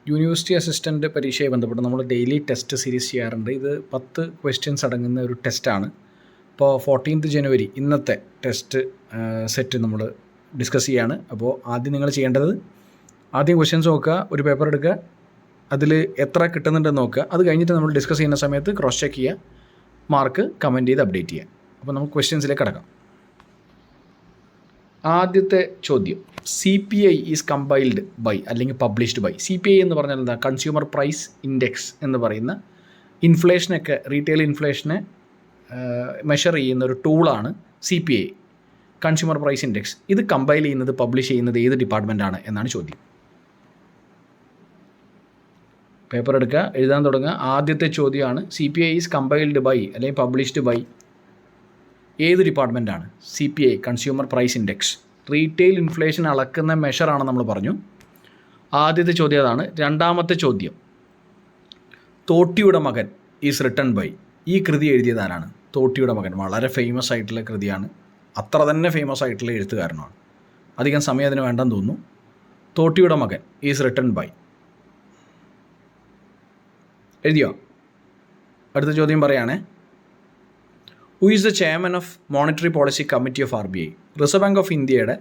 University assistant പരീക്ഷയെ ബന്ധപ്പെട്ട് നമ്മൾ ഡെയിലി ടെസ്റ്റ് സീരീസ് ചെയ്യാറുണ്ട്. ഇത് 10 ക്വസ്റ്റ്യൻസ് അടങ്ങുന്ന ഒരു ടെസ്റ്റാണ്. അപ്പോൾ 14th ജനുവരി ഇന്നത്തെ ടെസ്റ്റ് സെറ്റ് നമ്മൾ ഡിസ്കസ് ചെയ്യാണ്. അപ്പോൾ ആദ്യം നിങ്ങൾ ചെയ്യേണ്ടത് ആദ്യം ക്വസ്റ്റ്യൻസ് നോക്കുക, ഒരു പേപ്പർ എടുക്കുക, അതിൽ എത്ര കിട്ടുന്നുണ്ടെന്ന് നോക്കുക. അത് കഴിഞ്ഞിട്ട് നമ്മൾ ഡിസ്കസ് ചെയ്യുന്ന സമയത്ത് ക്രോസ് ചെക്ക് ചെയ്യുക, മാർക്ക് കമൻറ്റ് ചെയ്ത് അപ്ഡേറ്റ് ചെയ്യുക. അപ്പോൾ നമുക്ക് ക്വസ്റ്റ്യൻസിലേക്ക് കടക്കാം. ആദ്യത്തെ ചോദ്യം, CPI ഈസ് കമ്പൈൽഡ് ബൈ അല്ലെങ്കിൽ പബ്ലിഷ്ഡ് ബൈ. CPI എന്ന് പറഞ്ഞാൽ എന്താ? കൺസ്യൂമർ പ്രൈസ് ഇൻഡെക്സ് എന്ന് പറയുന്ന ഇൻഫ്ലേഷനൊക്കെ, റീറ്റെയിൽ ഇൻഫ്ലേഷനെ മെഷർ ചെയ്യുന്ന ഒരു ടൂളാണ് CPI, കൺസ്യൂമർ പ്രൈസ് ഇൻഡെക്സ്. ഇത് കമ്പൈൽ ചെയ്യുന്നത്, പബ്ലിഷ് ചെയ്യുന്നത് ഏത് ഡിപ്പാർട്ട്മെൻറ്റാണ് എന്നാണ് ചോദ്യം. പേപ്പർ എടുക്കുക, എഴുതാൻ തുടങ്ങുക. ആദ്യത്തെ ചോദ്യമാണ് CPI ഈസ് കമ്പൈൽഡ് ബൈ അല്ലെങ്കിൽ പബ്ലിഷ്ഡ് ബൈ ഏത് ഡിപ്പാർട്ട്മെൻറ്റാണ്? CPI, consumer price index, retail inflation അളക്കുന്ന മെഷറാണ് നമ്മൾ പറഞ്ഞു. ആദ്യത്തെ ചോദ്യം അതാണ്. രണ്ടാമത്തെ ചോദ്യം, തോട്ടിയുടെ മകൻ ഈസ് റിട്ടൺ ബൈ. ഈ കൃതി എഴുതിയതാരാണ്? തോട്ടിയുടെ മകൻ വളരെ ഫേമസ് ആയിട്ടുള്ള കൃതിയാണ്, അത്ര തന്നെ ഫേമസ് ആയിട്ടുള്ള എഴുത്തുകാരനാണ്. അധികം സമയം അതിന് വേണ്ടെന്ന് തോന്നുന്നു. തോട്ടിയുടെ മകൻ ഈസ് റിട്ടൺ ബൈ. എഴുതിയോ? അടുത്ത ചോദ്യം പറയുകയാണേ, who is the chairman of monetary policy committee of RBI? Reserve bank of ഇന്ത്യയുടെ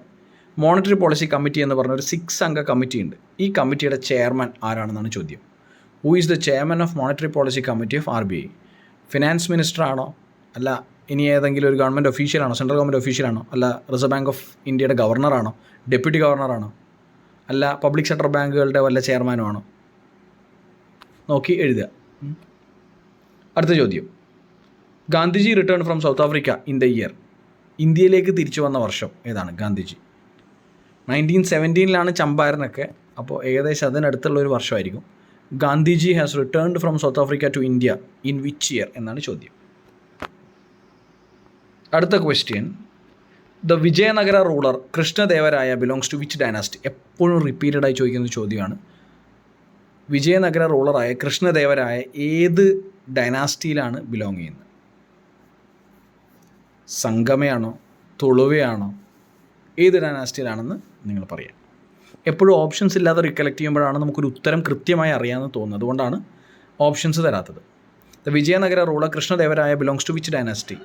മോണിറ്ററി പോളിസി കമ്മിറ്റി എന്ന് പറഞ്ഞ ഒരു 6 അംഗ കമ്മിറ്റി ഉണ്ട്. ഈ കമ്മിറ്റിയുടെ ചെയർമാൻ ആരാണെന്നാണ് ചോദ്യം. Who is the chairman of monetary policy committee of RBI? Finance minister ആണോ? അല്ല ഇനി ഏതെങ്കിലും ഒരു ഗവൺമെൻറ് ഒഫീഷ്യലാണോ? സെൻട്രൽ ഗവൺമെൻറ് ഒഫീഷ്യലാണോ? അല്ല റിസർവ് ബാങ്ക് ഓഫ് ഇന്ത്യയുടെ ഗവർണറാണോ? ഡെപ്യൂട്ടി ഗവർണറാണോ? അല്ല പബ്ലിക് സെക്ടർ ബാങ്കുകളുടെ വല്ല ചെയർമാനോ ആണോ? നോക്കി എഴുതുക. അടുത്ത ചോദ്യം, Gandhiji return from South Africa in the year. ഇന്ത്യയിലേക്ക് തിരിച്ചു വന്ന വർഷം ഏതാണ്? ഗാന്ധിജി 1917 ചമ്പാരനൊക്കെ, അപ്പോൾ ഏകദേശം അതിനടുത്തുള്ള ഒരു വർഷമായിരിക്കും. Gandhiji has returned from South Africa to India in which year എന്നാണ് ചോദ്യം. അടുത്ത question, the Vijayanagara ruler Krishnadevaraya belongs to which dynasty? എപ്പോഴും റിപ്പീറ്റഡായി ചോദിക്കുന്ന ചോദ്യമാണ്. വിജയനഗര റൂളറായ കൃഷ്ണദേവരായ ഏത് ഡൈനാസ്റ്റിയിലാണ് ബിലോങ് ചെയ്യുന്നത്? സംഗമയാണോ? തുളുവയാണോ? ഏത് ഡൈനാസ്റ്റിയിലാണെന്ന് നിങ്ങൾ പറയാം. എപ്പോഴും ഓപ്ഷൻസ് ഇല്ലാതെ റീകളക്ട് ചെയ്യുമ്പോഴാണ് നമുക്കൊരു ഉത്തരം കൃത്യമായി അറിയാമെന്ന് തോന്നുന്നത്. അതുകൊണ്ടാണ് ഓപ്ഷൻസ് തരാത്തത്. The Vijayanagara ruler Krishnadevaraya belongs to which dynasty?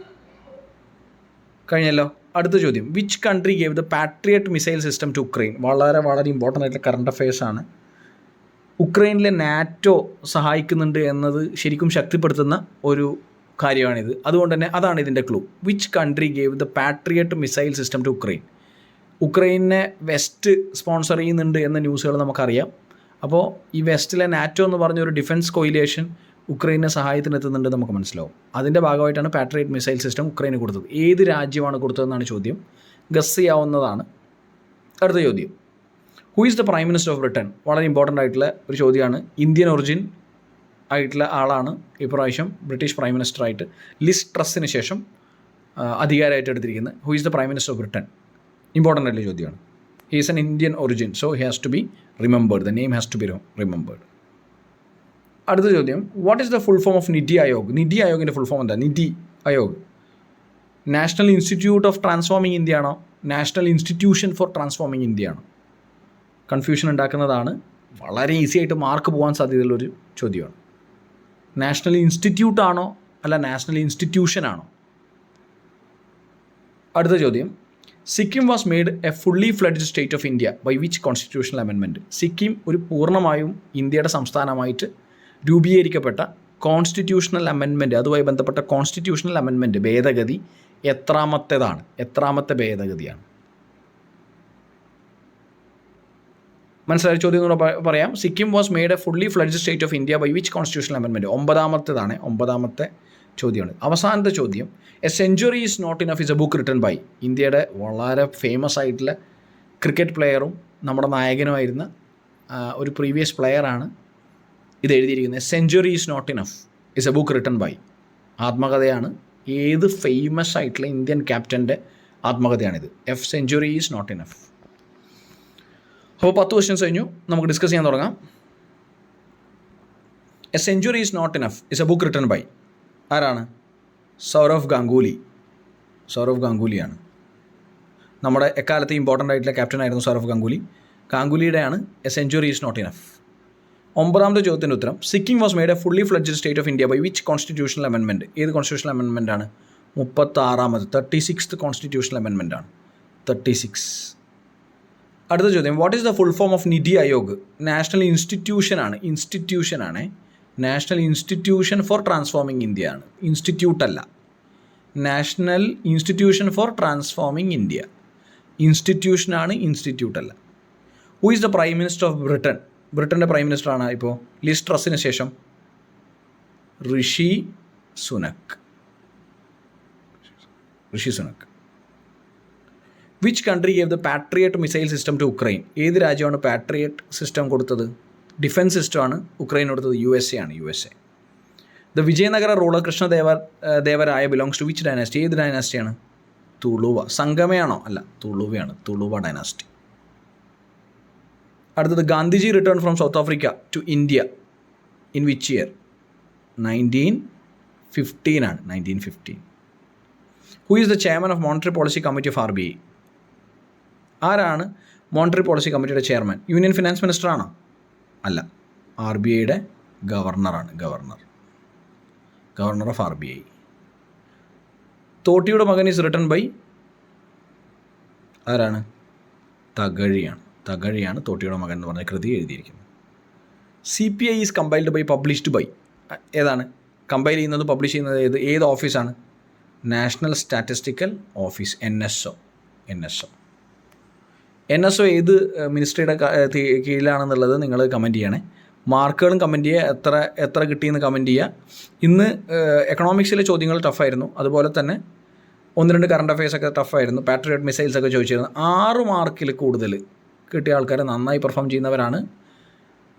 കഴിഞ്ഞല്ലോ. അടുത്ത ചോദ്യം, which country gave the Patriot missile system to Ukraine? വളരെ വളരെ ഇമ്പോർട്ടൻ്റ് ആയിട്ടുള്ള കറണ്ട് അഫയേഴ്സാണ്. ഉക്രൈനിലെ നാറ്റോ സഹായിക്കുന്നുണ്ട് എന്നത് ശരിക്കും ശക്തിപ്പെടുത്തുന്ന ഒരു കാര്യമാണിത്. അതുകൊണ്ട് തന്നെ അതാണ് ഇതിൻ്റെ clue. Which country gave the Patriot missile system to Ukraine? ഉക്രൈനെ വെസ്റ്റ് സ്പോൺസർ ചെയ്യുന്നുണ്ട് എന്ന ന്യൂസുകൾ നമുക്കറിയാം. അപ്പോൾ ഈ വെസ്റ്റിലെ നാറ്റോ എന്ന് പറഞ്ഞൊരു ഡിഫൻസ് കോയിലേഷൻ ഉക്രൈനെ സഹായത്തിനെത്തുന്നുണ്ട് നമുക്ക് മനസ്സിലാവും. അതിൻ്റെ ഭാഗമായിട്ടാണ് പാട്രിയറ്റ് മിസൈൽ സിസ്റ്റം ഉക്രൈന് കൊടുത്തത്. ഏത് രാജ്യമാണ് കൊടുത്തതെന്നാണ് ചോദ്യം. ഗസ് ചെയ്യാവുന്നതാണ്. അടുത്ത ചോദ്യം, who is the prime minister of Britain? വളരെ ഇമ്പോർട്ടൻ്റ് ആയിട്ടുള്ള ഒരു ചോദ്യമാണ്. ഇന്ത്യൻ ഒറിജിൻ ആയിട്ടുള്ള ആളാണ് ഇപ്രാവശ്യം ബ്രിട്ടീഷ് പ്രൈം മിനിസ്റ്ററായിട്ട് ലിസ് ട്രസ്സിന് ശേഷം അധികാരമായിട്ട് എടുത്തിരിക്കുന്നത്. Who is the prime minister of Britain? Important ആയിട്ടുള്ള ചോദ്യമാണ്. He is an Indian origin, so he has to be remembered. The name has to be remembered. അടുത്ത ചോദ്യം, what is the full form of NITI Aayog? NITI ആയോഗിൻ്റെ full form എന്താ? NITI Aayog national institute of transforming India ആണോ? National institution for transforming India ആണോ? Confusion ഉണ്ടാക്കുന്നതാണ്. വളരെ easy ആയിട്ട് mark പോകാൻ സാധ്യതയുള്ളൊരു ചോദ്യമാണ്. നാഷണൽ ഇൻസ്റ്റിറ്റ്യൂട്ട് ആണോ അല്ല നാഷണൽ ഇൻസ്റ്റിറ്റ്യൂഷൻ ആണോ? അടുത്ത ചോദ്യം, Sikkim was made a fully fledged state of India by which constitutional amendment? Sikkim ഒരു പൂർണ്ണമായും ഇന്ത്യയുടെ സംസ്ഥാനമായിട്ട് രൂപീകരിക്കപ്പെട്ട കോൺസ്റ്റിറ്റ്യൂഷണൽ അമെൻമെൻറ്റ്, അതുമായി ബന്ധപ്പെട്ട കോൺസ്റ്റിറ്റ്യൂഷണൽ അമെൻമെൻറ്റ് ഭേദഗതി എത്രാമത്തെ ഭേദഗതിയാണ്? മനസ്സിലായ ചോദ്യം കൂടെ പറയാം. Sikkim was made a fully fledged state of India by which constitutional amendment? 9ാമത്തെ ചോദ്യമാണ്. അവസാനത്തെ ചോദ്യം, a century is not enough is a book written by? ഇന്ത്യയുടെ വളരെ ഫേമസ് ആയിട്ടുള്ള ക്രിക്കറ്റ് പ്ലെയറും നമ്മുടെ നായകനുമായിരുന്ന ഒരു പ്രീവിയസ് പ്ലെയറാണ് ഇത് എഴുതിയിരിക്കുന്നത്. Century is not enough is a book written by. ആത്മകഥയാണ്. ഏത് ഫേമസ് ആയിട്ടുള്ള ഇന്ത്യൻ ക്യാപ്റ്റൻ്റെ ആത്മകഥയാണിത്? A century is not enough. അപ്പോൾ 10 ക്വസ്റ്റ്യൻസ് കഴിഞ്ഞു. നമുക്ക് ഡിസ്കസ് ചെയ്യാൻ തുടങ്ങാം. A century is not enough is a book written by ആരാണ്? സൗരവ് ഗാംഗുലിയാണ്. നമ്മുടെ എക്കാലത്തെ ഇമ്പോർട്ടൻ്റ് ആയിട്ടുള്ള ക്യാപ്റ്റൻ ആയിരുന്നു സൗരവ് ഗാംഗുലിയുടെയാണ് a century is not enough. 9ാമത്തെ ചോദ്യത്തിൻ്റെ ഉത്തരം Sikkim was made a fully fledged state of India by which constitutional amendment? ഏത് കോൺസ്റ്റിറ്റ്യൂഷണൽ അമെൻമെൻ്റ് ആണ്? 36th കോൺസ്റ്റിറ്റ്യൂഷണൽ അമെൻമെൻ്റ് ആണ്. 36. അടുത്ത ചോദ്യം, what is the full form of NITI Aayog? National ഇൻസ്റ്റിറ്റ്യൂഷനാണ്. National institution for transforming India ആണ്, ഇൻസ്റ്റിറ്റ്യൂട്ട് അല്ല. National institution for transforming India ഇൻസ്റ്റിറ്റ്യൂഷനാണ്, ഇൻസ്റ്റിറ്റ്യൂട്ട് അല്ല. Who is the prime minister of Britain? ബ്രിട്ടൻ്റെ പ്രൈം മിനിസ്റ്ററാണ് ഇപ്പോൾ ലിസ് ട്രസിന് ശേഷം Rishi Sunak. Which country gave the Patriot missile system to Ukraine? ഏത് രാജ്യമാണ് പാട്രിയറ്റ് സിസ്റ്റം കൊടുത്തത്? ഡിഫൻസ് സിസ്റ്റമാണ് ഉക്രൈൻ കൊടുത്തത്. USA ആണ്. The Vijayanagara ruler Krishnadevaraya belongs to which dynasty? ഏത് ഡൈനാസ്റ്റിയാണ്? തുളുവ. സംഗമയാണോ? അല്ല, തുളുവയാണ്. തുളുവ ഡൈനാസ്റ്റി. അടുത്തത്, Gandhiji return from South Africa to India in which year? 1915 ആണ്. 1915. Who is the chairman of monetary policy committee of RBI? ആരാണ് മോണിറ്ററി പോളിസി കമ്മിറ്റിയുടെ ചെയർമാൻ? യൂണിയൻ ഫിനാൻസ് മിനിസ്റ്റർ ആണോ? അല്ല, RBIയുടെ ഗവർണറാണ്. Governor of RBI. തോട്ടിയുടെ മകൻ ഈസ് റിട്ടൺ ബൈ ആരാണ്? തകഴിയാണ് തോട്ടിയുടെ മകൻ എന്ന് പറഞ്ഞ കൃതി എഴുതിയിരിക്കുന്നത്. CPI is compiled by published by. ഏതാണ് കമ്പൈൽ ചെയ്യുന്നത്, പബ്ലിഷ് ചെയ്യുന്നത്? ഏത് ഓഫീസാണ്? National statistical office, NSO. ഏത് മിനിസ്ട്രിയുടെ കീഴിലാണെന്നുള്ളത് നിങ്ങൾ കമൻറ്റ് ചെയ്യണേ. മാർക്കുകളും കമൻറ്റ് ചെയ്യുക, എത്ര കിട്ടിയെന്ന് കമൻറ്റ് ചെയ്യുക. ഇന്ന് എക്കണോമിക്സിലെ ചോദ്യങ്ങൾ ടഫായിരുന്നു, അതുപോലെ തന്നെ 1-2 കറണ്ട് അഫയേഴ്സൊക്കെ ടഫായിരുന്നു. പാട്രിയോട്ട് മിസൈൽസൊക്കെ ചോദിച്ചിരുന്നു. 6 മാർക്കിൽ കൂടുതൽ കിട്ടിയ ആൾക്കാർ നന്നായി പെർഫോം ചെയ്യുന്നവരാണ്.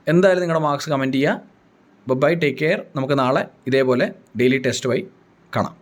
എന്തായാലും നിങ്ങളുടെ മാർക്സ് കമൻറ്റ് ചെയ്യുക. Bye, take care. നമുക്ക് നാളെ ഇതേപോലെ ഡെയിലി ടെസ്റ്റുമായി കാണാം.